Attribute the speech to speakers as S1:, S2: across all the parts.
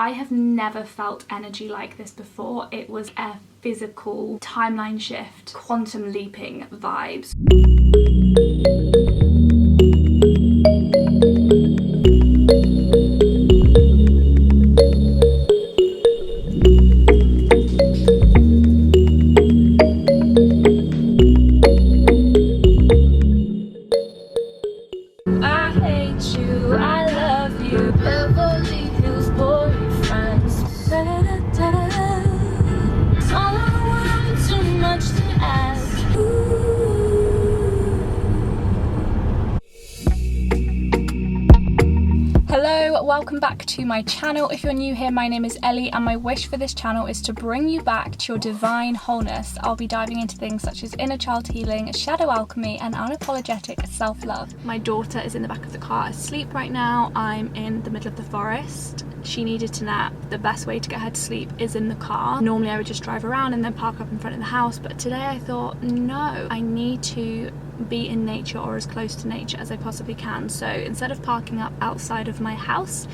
S1: I have never felt energy like this before. It was a physical timeline shift, quantum leaping vibes. I hate you, I love you, Beverly Hills boyfriends. It's all I want, too much to ask. Hello, welcome back to my channel. If you're new here, my name is Ellie and my wish for this channel is to bring you back to your divine wholeness. I'll be diving into things such as inner child healing, shadow alchemy and unapologetic self-love. My daughter is in the back of the car asleep right now. I'm in the middle of the forest. She needed to nap. The best way to get her to sleep is in the car. Normally I would just drive around and then park up in front of the house, but today I thought, no, I need to be in nature or as close to nature as I possibly can. So instead of parking up outside of my house,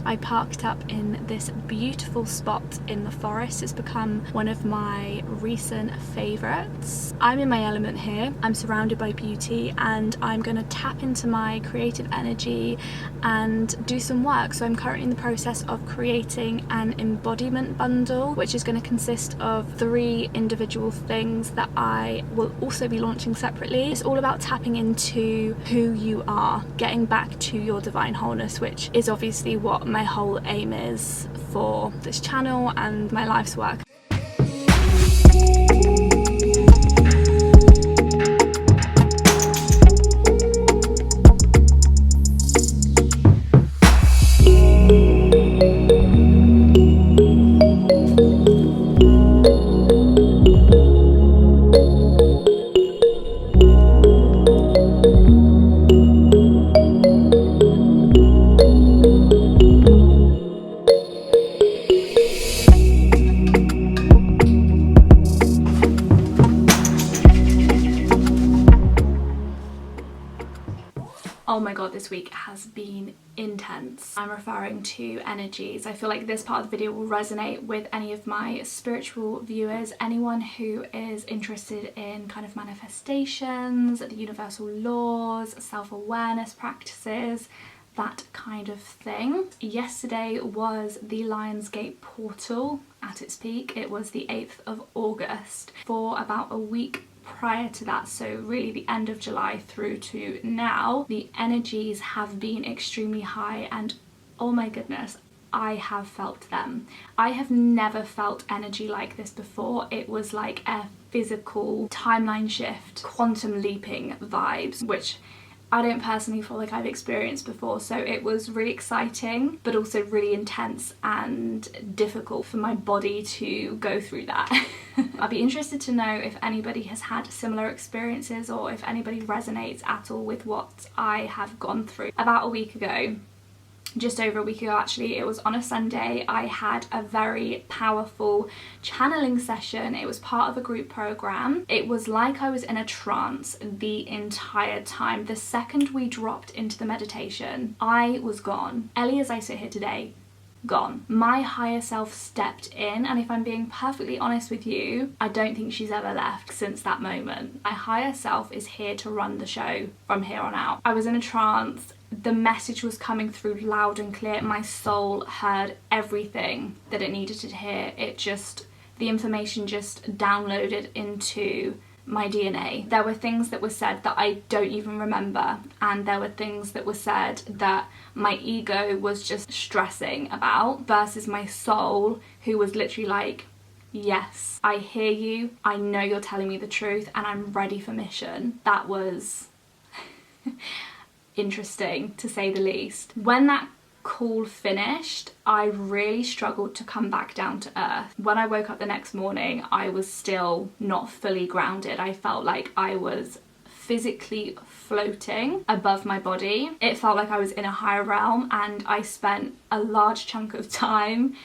S1: I parked up in this beautiful spot in the forest. It's become one of my recent favorites. I'm in my element here. I'm surrounded by beauty and I'm gonna tap into my creative energy and do some work. So I'm currently in the process of creating an embodiment bundle, which is going to consist of 3 individual things that I will also be launching separately. It's all about tapping into who you are, getting back to your divine wholeness, which is obviously what my whole aim is for this channel and my life's work. Oh my god, this week has been intense. I'm referring to energies. I feel like this part of the video will resonate with any of my spiritual viewers, anyone who is interested in kind of manifestations, the universal laws, self-awareness practices, that kind of thing. Yesterday was the Lionsgate portal at its peak. It was the 8th of August. For about a week prior to that, so really the end of July through to now, the energies have been extremely high and oh my goodness, I have felt them. I have never felt energy like this before. It was like a physical timeline shift, quantum leaping vibes, which I don't personally feel like I've experienced before, so it was really exciting but also really intense and difficult for my body to go through that. I'd be interested to know if anybody has had similar experiences or if anybody resonates at all with what I have gone through. About a week ago, just over a week ago actually, it was on a Sunday, I had a very powerful channeling session. It was part of a group program. It was like I was in a trance the entire time. The second we dropped into the meditation, I was gone. Ellie, as I sit here today, gone. My higher self stepped in, and if I'm being perfectly honest with you, I don't think she's ever left since that moment. My higher self is here to run the show from here on out. I was in a trance. The message was coming through loud and clear. My soul heard everything that it needed to hear. The information just downloaded into my DNA. There were things that were said that I don't even remember, and there were things that were said that my ego was just stressing about versus my soul, who was literally like, yes, I hear you, I know you're telling me the truth and I'm ready for mission. That was interesting to say the least. When that call finished, I really struggled to come back down to earth. When I woke up the next morning, I was still not fully grounded. I felt like I was physically floating above my body. It felt like I was in a higher realm, and I spent a large chunk of time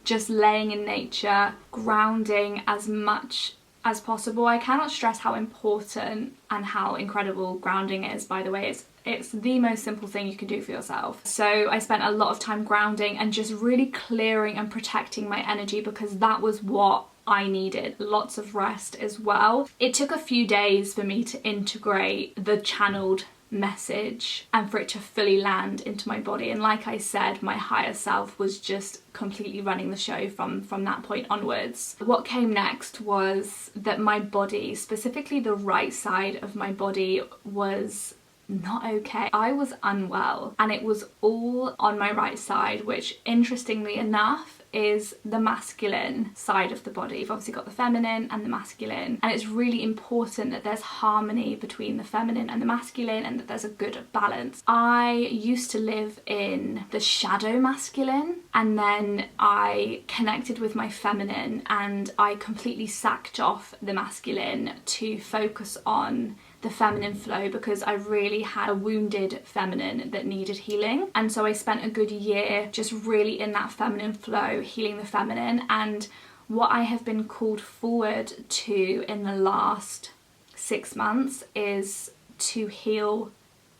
S1: just laying in nature, grounding as much as possible. I cannot stress how important and how incredible grounding is, by the way. It's the most simple thing you can do for yourself. So I spent a lot of time grounding and just really clearing and protecting my energy, because that was what I needed. Lots of rest as well. It took a few days for me to integrate the channeled message and for it to fully land into my body, and like I said, my higher self was just completely running the show from that point onwards. What came next was that my body, specifically the right side of my body, was not okay. I was unwell, and it was all on my right side, which interestingly enough is the masculine side of the body. You've obviously got the feminine and the masculine, and it's really important that there's harmony between the feminine and the masculine, and that there's a good balance. I used to live in the shadow masculine, and then I connected with my feminine, and I completely sacked off the masculine to focus on the feminine flow, because I really had a wounded feminine that needed healing. And so I spent a good year just really in that feminine flow, healing the feminine. And what I have been called forward to in the last 6 months is to heal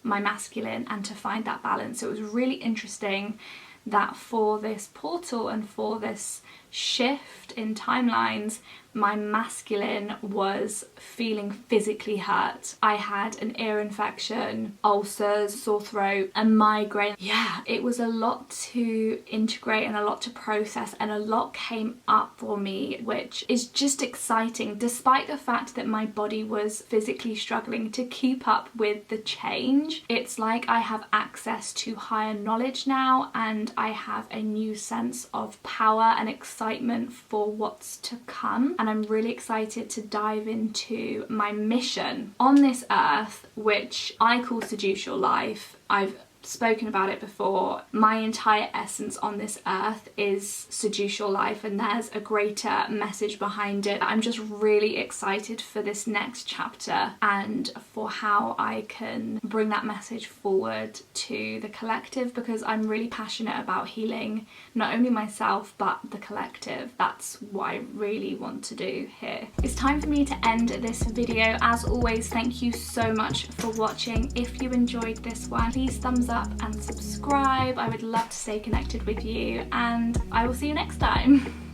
S1: my masculine and to find that balance. So it was really interesting that for this portal and for this shift in timelines, my masculine was feeling physically hurt. I had an ear infection, ulcers, sore throat, a migraine. Yeah, it was a lot to integrate and a lot to process, and a lot came up for me, which is just exciting, despite the fact that my body was physically struggling to keep up with the change. It's like I have access to higher knowledge now, and I have a new sense of power and excitement for what's to come. And I'm really excited to dive into my mission on this earth, which I call Seduce Your Life. I've spoken about it before. My entire essence on this earth is seduce your life, and there's a greater message behind it. I'm just really excited for this next chapter and for how I can bring that message forward to the collective, because I'm really passionate about healing not only myself but the collective. That's what I really want to do here. It's time for me to end this video. As always, thank you so much for watching. If you enjoyed this one, please thumbs up and subscribe. I would love to stay connected with you, and I will see you next time.